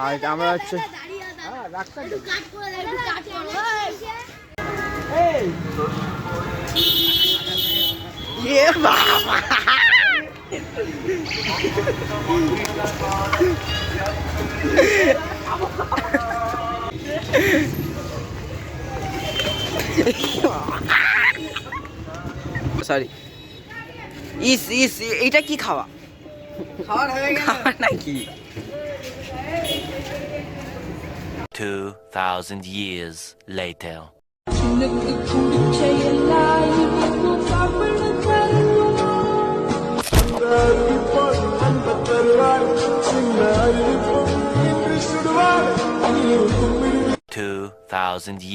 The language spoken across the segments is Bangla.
আর আমরা হচ্ছে সরি ইস ইস এটা কি খাওয়া খাওয়ার হয়ে গেল নাকি 2000 years later.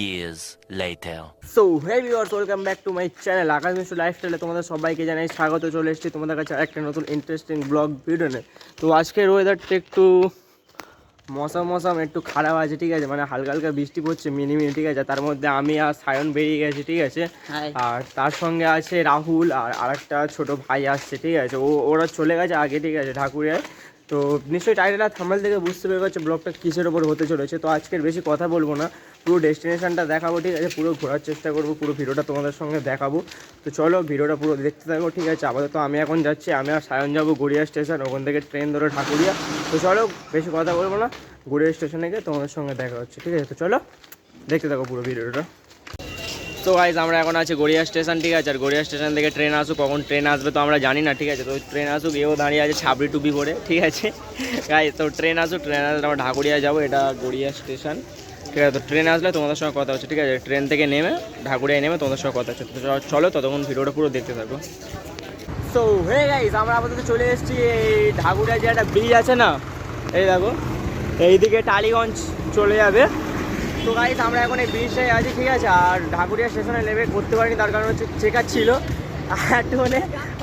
Years later. So hey viewers, welcome back to my channel আকাশ মিশ্র লাইফস্টাইলে তোমাদের সবাইকে জানাই স্বাগত। চলে এসেছি তোমাদের কাছে একটা নতুন ইন্টারেস্টিং ব্লগ ভিডিও নিয়ে। তো আজকের ওয়েদারটা একটু মৌসম একটু খারাপ আছে, ঠিক আছে, মানে হালকা হালকা বৃষ্টি পড়ছে মিনিমিনি, ঠিক আছে। তার মধ্যে আমি আর সায়ন বেরিয়ে গেছি, ঠিক আছে, আর তার সঙ্গে আছে রাহুল আর আরেকটা ছোট ভাই আসছে, ঠিক আছে। ওরা চলে গেছে আগে, ঠিক আছে, ঢাকুরিয়ায়। তো নিশ্চয়ই টাইটেল আর থাম্বনেল থেকে বুঝতে পেরে গেছে ব্লগটা কিসের ওপর হতে চলেছে। তো আজকের বেশি কথা বলবো না, পুরো ডেস্টিনেশনটা দেখাবো, ঠিক আছে, পুরো ঘোরার চেষ্টা করবো, পুরো ভিডিওটা তোমাদের সঙ্গে দেখাবো। তো চলো ভিডিওটা পুরো দেখতে থাকো, ঠিক আছে। আপাতত আমি এখন যাচ্ছি, আমি আর সায়ন যাবো গড়িয়া স্টেশন, ওখান থেকে ট্রেন ধরে ঢাকুরিয়া। তো চলো বেশি কথা বলবো না, গড়িয়া স্টেশনে গিয়ে তোমাদের সঙ্গে দেখা হচ্ছে, ঠিক আছে। তো চলো দেখতে থাকো পুরো ভিডিওটা। তো গাইজ আমরা এখন আছি গড়িয়া স্টেশন, ঠিক আছে। আর গড়িয়া স্টেশন থেকে ট্রেন আসুক, কখন ট্রেন আসবে তো আমরা জানি না, ঠিক আছে। তো ট্রেন আসুক, এও দাঁড়িয়ে আছে ছাবড়ি টুপি পরে, ঠিক আছে গাইজ। তো ট্রেন আসুক, ট্রেন আসলে আমরা ঢাকুরিয়া যাবো, এটা গড়িয়া স্টেশন, ঠিক আছে। তো ট্রেন আসলে তোমাদের সঙ্গে কথা হচ্ছে, ঠিক আছে। ট্রেন থেকে নেমে ঢাকুরিয়ায় নেমে তোমাদের সঙ্গে কথা হচ্ছে। তো চলো ততক্ষণ ভিডিওটা পুরো দেখতে থাকো। সো হে গাইজ আমরা আপাতত চলে এসেছি এই ঢাকুরিয়া যে একটা ব্রিজ আছে না, এই দেখো, এইদিকে টালিগঞ্জ চলে যাবে। তো গাইজ আমরা এখন এই ব্রিজটায় আছি, ঠিক আছে। আর ঢাকুরিয়া স্টেশনে নেমে করতে পারিনি, তার কারণ হচ্ছে চেকার ছিল আর একটু মানে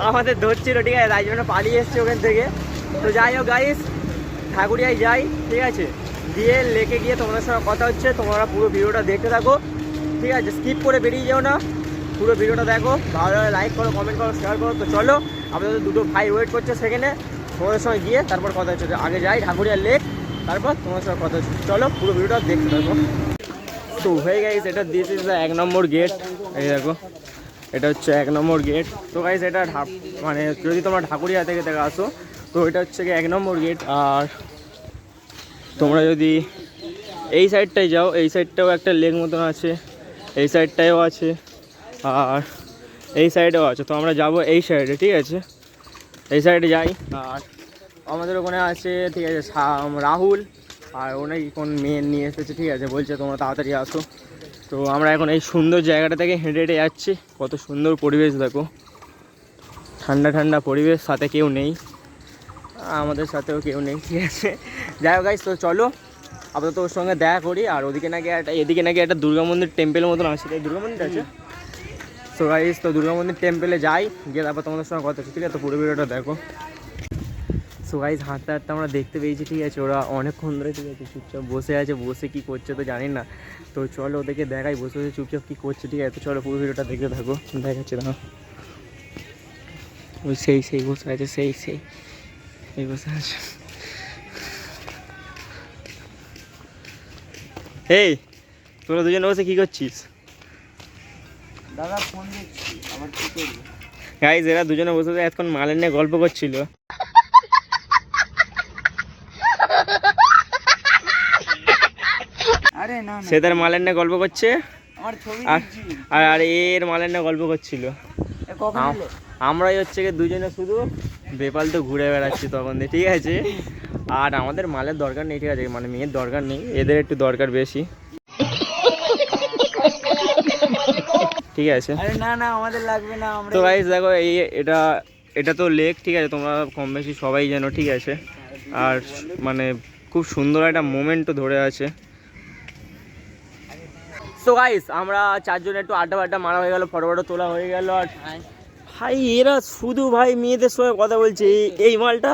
আমাদের ধরছিল, ঠিক আছে, তাই জন্য পালিয়ে এসছে ওখান থেকে। তো যাই হোক গাইজ, ঢাকুরিয়ায় যাই, ঠিক আছে, দিয়ে লেকে গিয়ে তোমাদের সঙ্গে কথা হচ্ছে। তোমরা পুরো ভিডিওটা দেখতে থাকো, ঠিক আছে, স্কিপ করে বেরিয়ে যাও না, পুরো ভিডিওটা দেখো, ভালো লাগে লাইক করো, কমেন্ট করো, শেয়ার করো। তো চলো আমাদের দুটো ভাই ওয়েট করছে সেখানে, তোমাদের সঙ্গে গিয়ে তারপর কথা হচ্ছে। আগে যাই ঢাকুরিয়া লেক, তারপর তোমার সঙ্গে কথা হচ্ছে। চলো পুরো ভিডিওটা দেখতে থাকো। তো হয়ে গাইজ এটা this is the 1 number gate, এই দেখো, এটা হচ্ছে 1 নম্বর গেট। তো গাইজ এটা মানে যদি তোমরা ঢাকুরিয়া থেকে আসো তো এটা হচ্ছে কি 1 নম্বর গেট। আর তোমরা যদি এই সাইডটায় যাও, এই সাইডটাও একটা লেক মতন আছে, এই সাইডটায়ও আছে, আর এই সাইডেও আছে। তো আমরা যাব এই সাইডে, ঠিক আছে, এই সাইডে যাই। আর আমাদের ওখানে আছে, ঠিক আছে, রাহুল, আর ওনাকে কোন মেয়ে নিয়ে এসেছে, ঠিক আছে, বলছে তোমরা তাড়াতাড়ি আসো। তো আমরা এখন এই সুন্দর জায়গাটা থেকে হেঁটে হেঁটে যাচ্ছি। কত সুন্দর পরিবেশ দেখো, ঠান্ডা ঠান্ডা পরিবেশ, সাথে কেউ নেই, আমাদের সাথেও কেউ নেই, ঠিক আছে। যাই হোক গাইস, তো চলো আপাতত ওর সঙ্গে দেখা করি। আর ওদিকে নাকি একটা, এদিকে নাকি একটা দুর্গা মন্দির টেম্পেল মতন আছে, দুর্গা মন্দির আছে। তো গাইস তো দুর্গা মন্দির টেম্পেলে যাই, গিয়ে তারপর তোমাদের সঙ্গে কথা হচ্ছে, ঠিক আছে। তো পুরো ভিডিওটা দেখো। সো গাইজ হাঁটতে হাঁটতে আমরা দেখতে পেয়েছি, ঠিক আছে, ওরা অনেকক্ষণ ধরে, ঠিক আছে, চুপচাপ বসে আছে, বসে কী করছে তো জানি না। তো চলো ওদেরকে দেখাই বসে বসে চুপচাপ কী করছে, ঠিক আছে। তো চলো পুরো ভিডিওটা দেখতে থাকো, দেখাচ্ছি না। ওই সেই বসে আছে, সেই বসে আছে। এই তোরা দুজনে বসে কী করছিস? দাদা ফোন দেখছি, আবার কি করবি? গাইজ এরা দুজনে বসে এতক্ষণ মালের নিয়ে গল্প করছিল। আরে না সে তার মালের নিয়ে গল্প করছে, আমার ছবি আর এর মালের নিয়ে গল্প করছিল। আমরাই হচ্ছে কি দুজনে শুধু বেপালতে ঘুরে বেড়াচ্ছি তখন দিয়ে, ঠিক আছে। আর আমাদের মালের দরকার নেই, ঠিক আছে, মানে মেয়ের দরকার নেই, এদের একটু দরকার বেশি, ঠিক আছে। আরে না আমাদের লাগবে না। আমরা তো গাইস দেখো এটা তো লেক, ঠিক আছে, তোমরা কম বেশি সবাই জানো, ঠিক আছে। আর মানে খুব সুন্দর একটা মোমেন্টও ধরে আছে। সো গাইস আমরা চারজনে একটু আড্ডা মারা হয়ে গেল, ফটো তোলা হয়ে গেল। আর ভাই এরা শুধু ভাই মেয়েদের সঙ্গে কথা বলছে, এই মালটা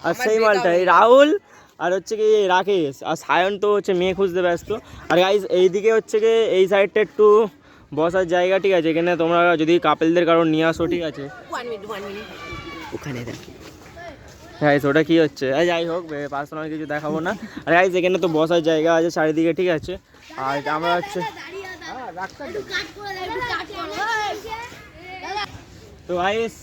আর সেই মালটা, এই রাহুল আর হচ্ছে কি রাকেশ, আর সায়ন তো হচ্ছে মেয়ে খুঁজতে ব্যস্ত। আর গাইস এইদিকে হচ্ছে কি এই সাইডটা একটু বসার জায়গা, ঠিক আছে, এখানে তোমরা যদি কাপেলদের কারণ নিয়ে আসো, ঠিক আছে, ওখানে দেখো গাইস ওটা কি হচ্ছে? যাই হোক, পার্সোনাল কিছু দেখাবো না। আর গাইস এখানে তো বসার জায়গা আছে চারিদিকে, ঠিক আছে। আর আমরা হচ্ছে তো গাইস,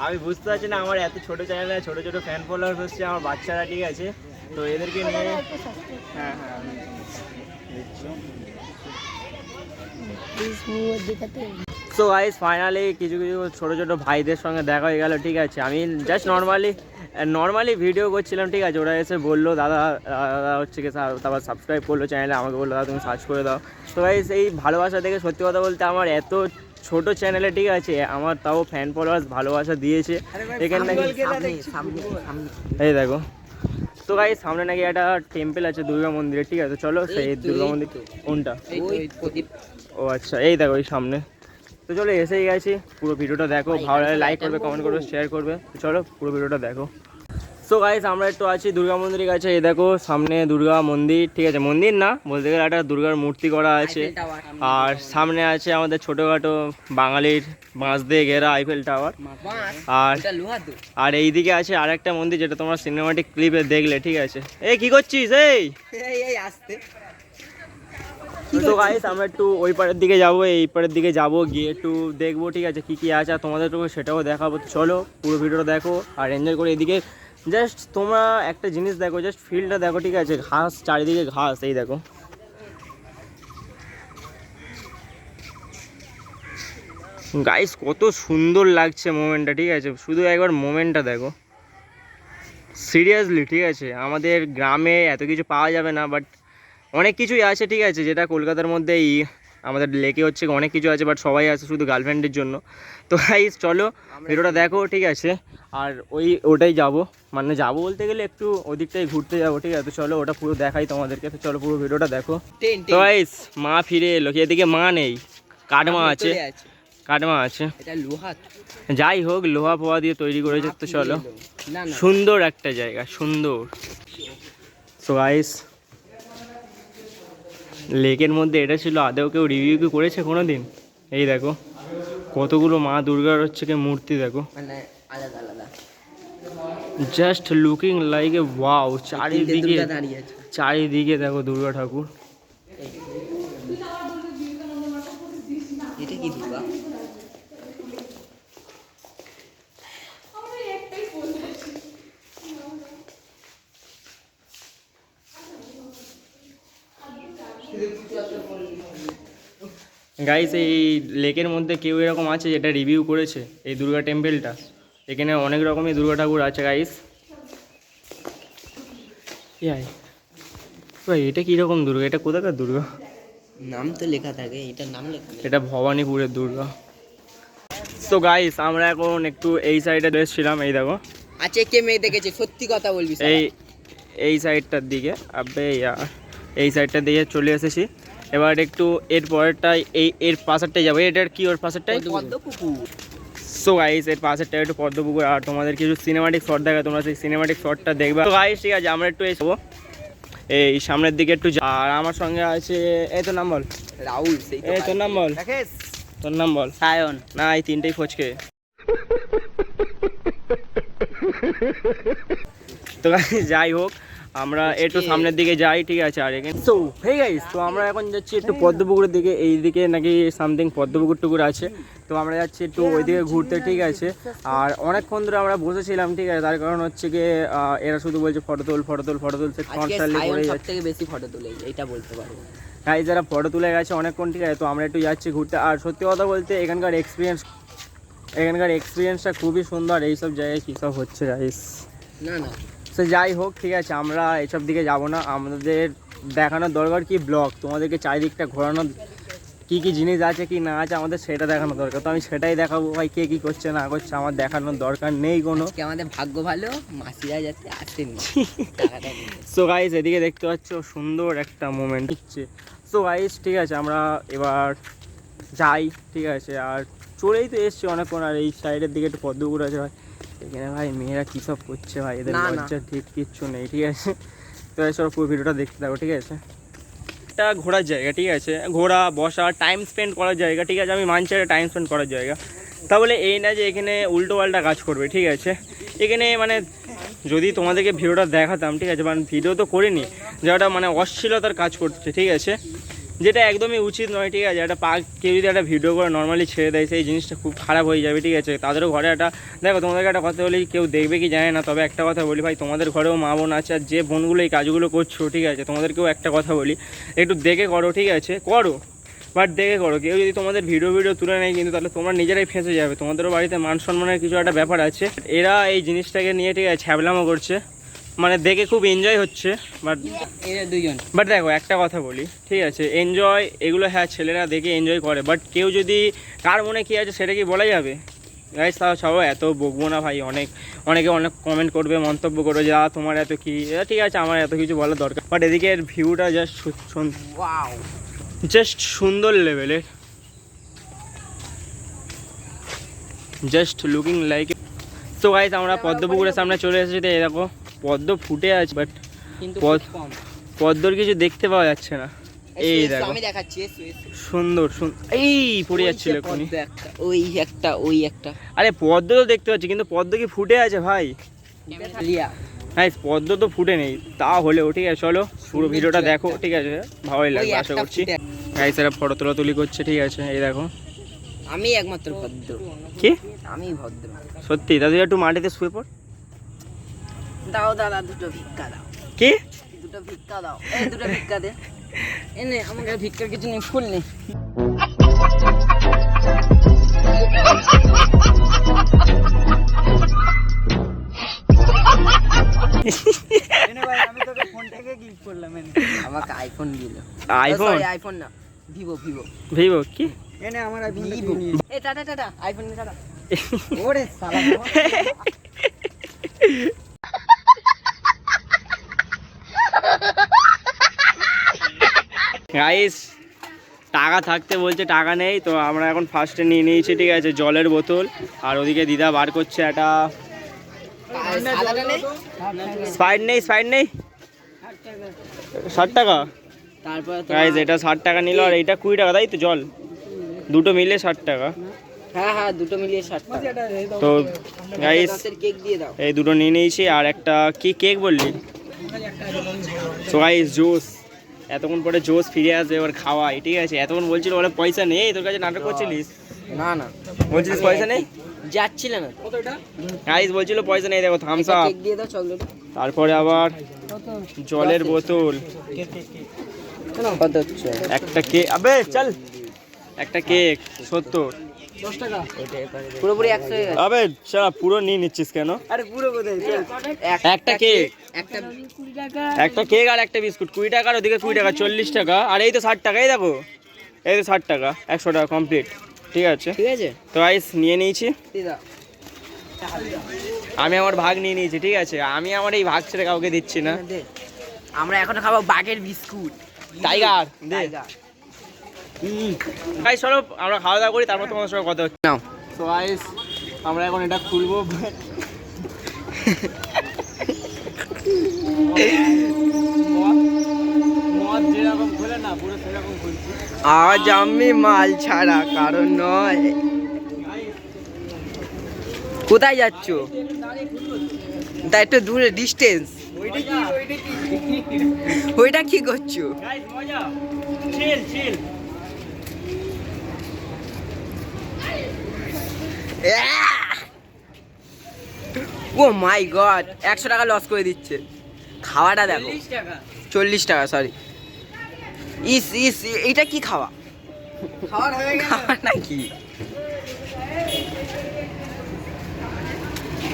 আমি বুঝতে পারছি না আমার এত ছোট চ্যানেলে ছোট ছোট ফ্যান ফলোয়ার্স হচ্ছে আমার বাচ্চারা, ঠিক আছে। তো এদেরকে নিয়ে হ্যাঁ হ্যাঁ সো গাইস ফাইনালি কিছু কিছু ছোট ছোট ভাইদের সঙ্গে দেখা হয়ে গেল, ঠিক আছে। আমি জাস্ট নর্মালি ভিডিও করছিলাম, ঠিক আছে। ওরা এসে বললো দাদা দাদা হচ্ছে কি, তারপর সাবস্ক্রাইব করলো চ্যানেলে, আমাকে বললো দাদা তুমি সার্চ করে দাও। তো গাইস এই ভালোবাসা দেখে সত্যি কথা বলতে আমার এত ছোট চ্যানেলে, ঠিক আছে, আমার তাও ফ্যান ফলোয়ার্স ভালোবাসা দিয়েছে এখানে নাকি। এই দেখো, তো গাইস সামনে নাকি একটা টেম্পল আছে দুর্গা মন্দিরে, ঠিক আছে। চলো সেই দুর্গা মন্দির কোনটা? ও আচ্ছা, এই দেখো এই সামনে। তো চলো এসেই গেছি, পুরো ভিডিওটা দেখো, ভালো লাগলে লাইক করবে, কমেন্ট করবে, শেয়ার করবে। তো চলো পুরো ভিডিওটা দেখো। সো গাইস আমরা একটু আছি দুর্গা মন্দিরের কাছে। এই দেখো সামনে দুর্গা মন্দির, ঠিক আছে। মন্দির না বলতে গেলে একটা দুর্গার মূর্তি করা আছে। আর সামনে আছে আমাদের ছোটোখাটো বাঙালির বাঁশ দিয়ে ঘেরা আইফেল টাওয়ার। আর এইদিকে আছে আর একটা মন্দির যেটা তোমরা সিনেমাটিক ক্লিপে দেখলে, ঠিক আছে। এই কি করছিস? এই আসতে। তো গাইস আমরা একটু ওই পাড়ের দিকে যাবো, এই পাড়ের দিকে যাবো, গিয়ে একটু দেখবো, ঠিক আছে, কী কী আছে আর তোমাদেরকে সেটাও দেখাবো। চলো পুরো ভিডিওটা দেখো আর এনজয় করে। এদিকে জাস্ট তোমরা একটা জিনিস দেখো, জাস্ট ফিল্ডটা দেখো, ঠিক আছে। ঘাস, চারিদিকে ঘাস, এই দেখো। গাইস কত সুন্দর লাগছে মোমেন্টটা, ঠিক আছে। শুধু একবার মোমেন্টটা দেখো, সিরিয়াসলি, ঠিক আছে। আমাদের গ্রামে এত কিছু পাওয়া যাবে না, বাট অনেক কিছুই আছে, ঠিক আছে, যেটা কলকাতার মধ্যেই আমাদের লেকে হচ্ছে অনেক কিছু আছে, বাট সবাই আছে শুধু গার্লফ্রেন্ডের জন্য। তো গাইস চলো ভিডিওটা দেখো, ঠিক আছে। আর ওটাই যাব, মানে যাবো বলতে গেলে একটু ওদিকটাই ঘুরতে যাবো, ঠিক আছে। তো চলো ওটা পুরো দেখাই তোমাদেরকে। তো চলো পুরো ভিডিওটা দেখো। তো গাইস মা ফিরে এলো, এদিকে মা নেই, কাঠমা আছে, কাঠমা আছে। যাই হোক লোহা ফোয়া দিয়ে তৈরি করেছে। তো চলো, সুন্দর একটা জায়গা, সুন্দর। সো গাইস লেকের মধ্যে এটা ছিল, আদেও কেউ রিভিউ কি করেছে কোনো দিন? এই দেখো কতগুলো মা দুর্গার হচ্ছে কি মূর্তি দেখো, মানে আলাদা আলাদা, just looking like a wow. চারিদিকে দেখো দুর্গা ঠাকুর। এটা কি দুর্গা? গাইস এই লেকের মধ্যে কেউ এরকম আছে যেটা রিভিউ করেছে এই দুর্গা টেম্পলটা? এখানে অনেক রকমই দুর্গা ঠাকুর আছে গাইস। ভাই এটা কীরকম দুর্গা? এটা কোথাকার দুর্গা? নাম তো লেখা থাকে, এটার নাম লেখা, এটা ভবানীপুরের দুর্গা। তো গাইস আমরা এখন একটু এই সাইডে এসেছিলাম, এই দেখো আছে কে মেয়ে দেখেছে, সত্যি কথা বলবি। এই সাইডটার দিকে আবে এই সাইডটার দিকে চলে এসেছি। এবার একটু এর পরেরটাই এর পাশেরটাই যাবো। এটার কি ওর পাশেরটাই পদ্মপুকুর। সো গাইস এর পাশেরটা একটু পদ্মপুকুর। আর তোমাদের কিছু সিনেমাটিক শট দেখা, তোমরা সেই সিনেমাটিক শটটা দেখবে। তো গাইস ঠিক আছে আমরা একটু এসবো এই সামনের দিকে একটু। আর আমার সঙ্গে আছে, এই তোর নাম বল। রাহুল। এই তোর নাম বল। তোর নাম বল। সায়ন। না এই তিনটেই ফচকে। তো যাই হোক আমরা একটু সামনের দিকে যাই, ঠিক আছে। আর এখানে সো হে গাইস তো আমরা এখন যাচ্ছি একটু পদ্মপুকুরের দিকে। এই দিকে নাকি সামথিং পদ্মপুকুর টুকুর আছে। তো আমরা যাচ্ছি একটু ওইদিকে ঘুরতে, ঠিক আছে। আর অনেকক্ষণ ধরে আমরা বসেছিলাম, ঠিক আছে। তার কারণ হচ্ছে কি এরা শুধু বলছে ফটো তোল ফটো তোল ফটো তুলছে, কনস্ট্যান্টলি করে যাচ্ছে। সবথেকে বেশি ফটো তুলে এইটা বলতে পারবো গাইস, যারা ফটো তুলে গেছে অনেকক্ষণ, ঠিক আছে। তো আমরা একটু যাচ্ছি ঘুরতে। আর সত্যি কথা বলতে এখানকার এক্সপিরিয়েন্সটা খুবই সুন্দর। এইসব জায়গায় কী সব হচ্ছে গাইস, না না সে যাই হোক, ঠিক আছে। আমরা এসব দিকে যাব না, আমাদের দেখানোর দরকার কি ব্লগ, তোমাদেরকে চারিদিকটা ঘোরানোর, কী কী জিনিস আছে কি না আছে আমাদের সেটা দেখানো দরকার। তো আমি সেটাই দেখাবো ভাই, কে কী করছে না করছে আমার দেখানোর দরকার নেই কোনো। আমাদের ভাগ্য ভালো মাসিরা যাতে আসেনি। সো গাইস এদিকে দেখতে পাচ্ছ সুন্দর একটা মোমেন্ট হচ্ছে। সো গাইস ঠিক আছে আমরা এবার যাই, ঠিক আছে। আর চলেই তো এসছি অনেকক্ষণ। আর এই সাইডের দিকে একটু পদ্মপুকুর আছে ভাই, এখানে ভাই মেয়েরা কী সব করছে ভাই, এদের লজ্জা ঠিক কিচ্ছু নেই, ঠিক আছে। তো এসব পুরো ভিডিওটা দেখতে থাকো, ঠিক আছে। একটা ঘোরার জায়গা, ঠিক আছে, ঘোরা বসা টাইম স্পেন্ড করার জায়গা, ঠিক আছে। আমি মানছি একটা টাইম স্পেন্ড করার জায়গা, তাহলে এই না যে এখানে উল্টো পাল্টা কাজ করবে, ঠিক আছে। এখানে মানে যদি তোমাদেরকে ভিডিওটা দেখাতাম, ঠিক আছে, মানে ভিডিও তো করিনি, যেটা মানে অশ্লীলতার কাজ করছে, ঠিক আছে, যেটা একদমই উচিত নয়, ঠিক আছে। একটা কেউ যদি একটা ভিডিও করে নর্মালি ছেড়ে দেয়, সেই জিনিসটা খুব খারাপ হয়ে যাবে, ঠিক আছে। তাদেরও ঘরে একটা, দেখো তোমাদেরকে একটা কথা বলি, কেউ দেখবে কি জানে না, তবে একটা কথা বলি ভাই, তোমাদের ঘরেও মা বোন আছে, আর যে বোনগুলো এই কাজগুলো করছো, ঠিক আছে, তোমাদেরকেও একটা কথা বলি, একটু দেখে করো, ঠিক আছে, করো, বাট দেখে করো। কেউ যদি তোমাদের ভিডিও তুলে নেয় কিন্তু, তাহলে তোমরা নিজেরাই ফেঁসে যাবে, তোমাদেরও বাড়িতে মান সম্মানের কিছু একটা ব্যাপার আছে। এরা এই জিনিসটাকে নিয়ে, ঠিক আছে, ছ্যাবলামো করছে, মানে দেখে খুব এনজয় হচ্ছে, বাট দেখো একটা কথা বলি, ঠিক আছে, এনজয় এগুলো হ্যাঁ ছেলেরা দেখে এনজয় করে, বাট কেউ যদি কার মনে কী আছে সেটা কি বলা যাবে গাইস? তাও সবাই এত বকবো না ভাই, অনেকে অনেক কমেন্ট করবে, মন্তব্য করবে যে তোমার এত কি, ঠিক আছে, আমার এত কিছু বলার দরকার, বাট এদিকে এর ভিউটা জাস্ট সুন্দর লেভেলের, জাস্ট লুকিং লাইক। তো গাইস আমরা পদ্মপুকুরের সামনে চলে এসেছি, তো এরকম পদ্ম ফুটে আছে, বাট পদ্মর কিছু দেখতে পাওয়া যাচ্ছে না। এই দেখো আমি দেখাচ্ছি, সুন্দর এই পড়ে যাচ্ছিল এখনই, ওই একটা আরে পদ্ম তো দেখতে পাচ্ছি, কিন্তু পদ্ম কি ফুটে আছে ভাই? হ্যাঁ, পদ্ম তো ফুটে নেই, তা হলেও ঠিক আছে, চলো পুরো ভিডিওটা দেখো, ঠিক আছে, ভালোই লাগবে আশা করছি। গাইস এরা ফটো তোলাতুলি করছে, ঠিক আছে, এই দেখো। আমি একমাত্র ভদ্র। কি? আমি ভদ্র সত্যি? দাদু একটু মাটিতে শুয়ে পড়। দাও দাদা, দুটো ভিক্ষা দাও। কি? দুটো ভিক্ষা দাও, এই দুটো ভিক্ষা দে। এনে আমাকে ভিক্ষার কিছু নেই, ফুল নেই। আমি তোকে ফোনটাকে ক্লিক করলাম, আমাকে আইফোন দিল। আইফোন না, ভিভো কি? এনে আমার আইফোন ভিভো। এ টাটা আইফোন নে টাটা। ওরে শালা। গাইস টাকা থাকতে বলছে, টাকা নেই, তো আমরা এখন ফার্স্টে নিয়ে নিয়েছি, ঠিক আছে, জলের বোতল, আর ওদিকে দিদা বার করছে একটা স্প্রাইট নেই 60 টাকা। গাইস এটা 60 টাকা নিল, আর এইটা 20 টাকা, তাই তো? জল দুটো মিলে 60 টাকা। হ্যাঁ দুটো মিলিয়ে 60 টাকা। তো গাইস কেক দিয়ে দাও। এই দুটো নিয়ে নিয়েছি, আর একটা কি কেক বললি? তো গাইস জুস, এতক্ষণ পরে জোস ফিরে আসবে, এবার খাওয়াই, ঠিক আছে। এতক্ষণ বলছিল বলে পয়সা নেই, তোর কাছে নাটক করছিলিস? না বলছিলিস পয়সা নেই, যাচ্ছিল না। গাইস বলছিল পয়সা নেই, দেখো থামস আপ, কেক দিয়ে দাও, চকলেট। তারপরে আবার জলের বোতল, কত হচ্ছে? একটা কেক, আবে চল, একটা কেক 70 টাকা। পুরোপুরি 100 হয়ে গেছে। আবে শালা পুরো নিয়ে নিচ্ছিস কেন? আরে পুরো কোথায়? একটা কেক, একটা 20 টাকা, একটা কেক আর একটা বিস্কুট 20 টাকা, আর ওদিকে 20 টাকা 40 টাকা, আর এই তো 60 টাকা, এই দেখো এই তো 60 টাকা, 100 টাকা কমপ্লিট, ঠিক আছে। তো গাইস নিয়ে নিয়েছি, আমি আমার ভাগ নিয়ে নিয়েছি, ঠিক আছে, আমি আমার এই ভাগ ছেড়ে কাউকে দিচ্ছি না। আমরা এখন খাবো বাঘের বিস্কুট, টাইগার দে। গাইস চলো আমরা খাওয়া দাওয়া করি, তারপর তোমাদের সঙ্গে কথা হচ্ছে। নাও। তো গাইস আমরা এখন এটা খুলবো, মদ যেরকম খুলে না পুরো সেরকম খুলছি। আজ আমি মাল ছাড়া কারণ নয়। কোথায় যাচ্ছ? তা একটু দূরে ডিস্টেন্স। ওইটা কি করছো? গাইস মজা, চিল চিল। ও মাই গড, 100 টাকা লস করে দিচ্ছে। খাওয়াটা দেখো, 40 টাকা, সরি। ইস এইটা কি খাওয়া? খাওয়ার হয়ে গেল নাকি?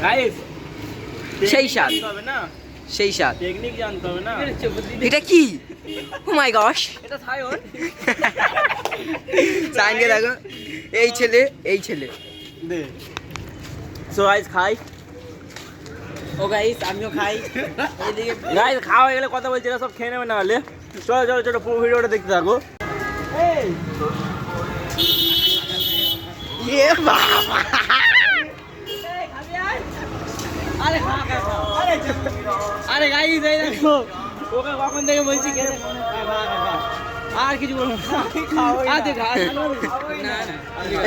গাইস সেই স্বাদ, হবে না, সেই স্বাদ। টেকনিক জানতে হবে না। এটা কি? ও মাই গশ, এটা সায়ন। সাইনকে দেখো, এই ছেলে দে। সো গাইস খাই। ও গাইস আমিও খাই। এইদিকে গাইস খাওয়া হয়ে গেলে কথা বলছি, এরা সব খেয়ে নেবে না হলে। চলো পুরো ভিডিওটা দেখতে থাকো। এ বাবা, আরে গাইস এই দেখো, ওকে কখন থেকে বলছি খেতে, আর কিছু বলবো না।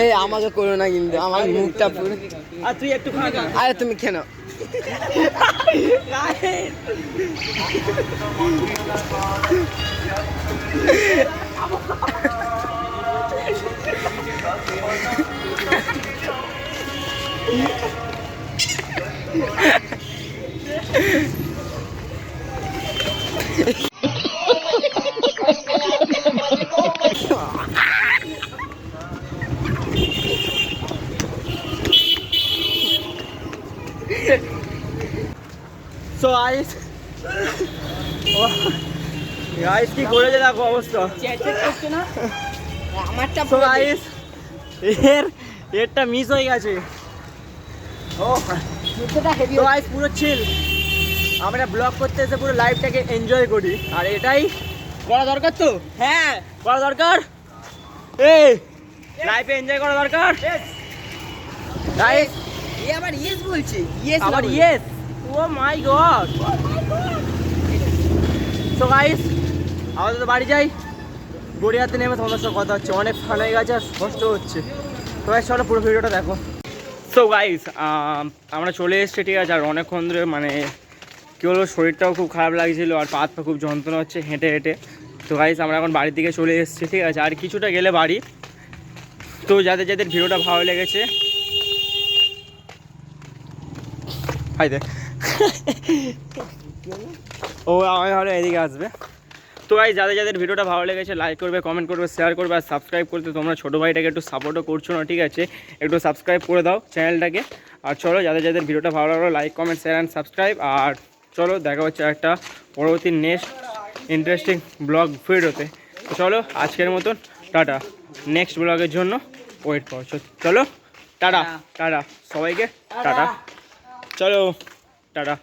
এই আমাকে করো না কিন্তু, আমার মুখটা পুরো। আর তুই একটু খা না। আরে তুমি কেন? সো গাইস গাইস কি করেছে দেখো অবস্থা। আমারটা সো গাইস এরটা মিস হয়ে গেছে। ও তো গাইস পুরো চিল, আমরা ব্লগ করতে এসে পুরো লাইফটাকে এনজয় করি, আর এটাই করা দরকার। তো হ্যাঁ করা দরকার, এই লাইফে এনজয় করা দরকার গাইস। এ আবার ইয়েস বলছে, ইয়েস আবার ইয়েস, ও মাই গড। সো গাইস আমাদের তো বাড়ি যাই, গড়িয়াতে নেমে তোমাদের সাথে কথা হচ্ছে। অনেক ফান হয়ে গেছে আর কষ্ট হচ্ছে। তো গাইস চলো পুরো ভিডিওটা দেখো। সো গাইস আমরা চলে এসেছি, ঠিক আছে। আর অনেকক্ষণ ধরে মানে কী হলো, শরীরটাও খুব খারাপ লাগছিলো আর পা হাত পা খুব যন্ত্রণা হচ্ছে হেঁটে হেঁটে। তো গাইস আমরা এখন বাড়ির দিকে চলে এসেছি, ঠিক আছে। আর কিছুটা গেলে বাড়ি। তো যাদের যাদের ভিডিওটা ভালো লেগেছে, হাই দেখ ও আমি ভালো এদিকে আসবে। তো গাইস যাদের যাদের ভিডিওটা ভালো লেগেছে লাইক করবে, কমেন্ট করবে, শেয়ার করবে আর সাবস্ক্রাইব করতে। তোমরা ছোটো ভাইটাকে একটু সাপোর্টও করছো না, ঠিক আছে, একটু সাবস্ক্রাইব করে দাও চ্যানেলটাকে। আর চলো যাদের যাদের ভিডিওটা ভালো লাগলো like comment share and subscribe. আর চলো দেখা হচ্ছে একটা পরবর্তী নেক্সট ইন্টারেস্টিং ব্লগ ভিডিওতে। তো চলো আজকের মতন টাটা, নেক্সট ব্লগের জন্য ওয়েট করছো। চলো টাটা টাটা সবাইকে টাটা, চলো টাটা।